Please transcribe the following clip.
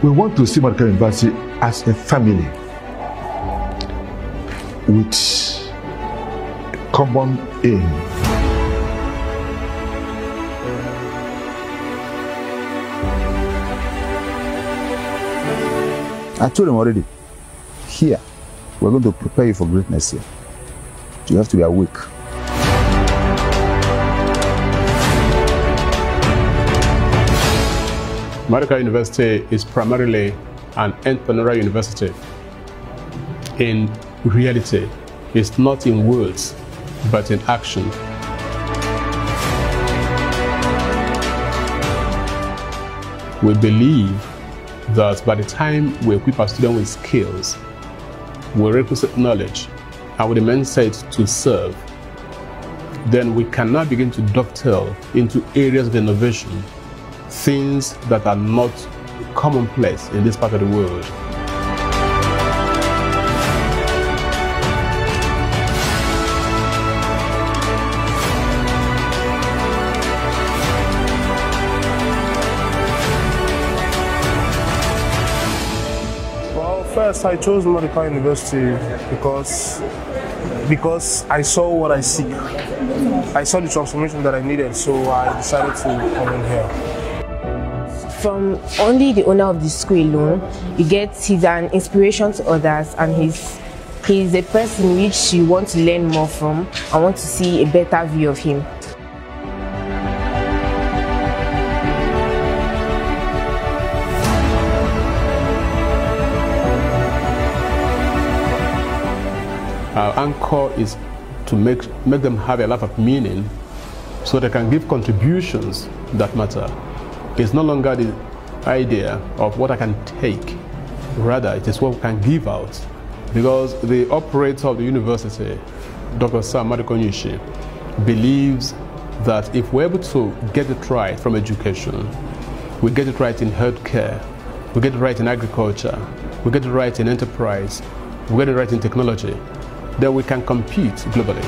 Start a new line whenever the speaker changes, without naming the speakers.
We want to see Maduka University as a family with a common aim.
I told him already, here, we're going to prepare you for greatness here. You have to be awake.
Maduka University is primarily an entrepreneurial university. In reality, it's not in words, but in action. We believe that by the time we equip our students with skills, with requisite knowledge, and with the mindset to serve, then we can now begin to dovetail into areas of innovation, things that are not commonplace in this part of the world.
Well, first I chose Maduka University because I saw what I seek. I saw the transformation that I needed, so I decided to come in here.
From only the owner of the school alone, he's an inspiration to others, and he's a person which you want to learn more from and want to see a better view of him.
Our anchor is to make them have a lot of meaning so they can give contributions that matter. It's no longer the idea of what I can take, rather it is what we can give out. Because the operator of the university, Dr. Maduka Onyishi, believes that if we're able to get it right from education, we get it right in healthcare, we get it right in agriculture, we get it right in enterprise, we get it right in technology, then we can compete globally.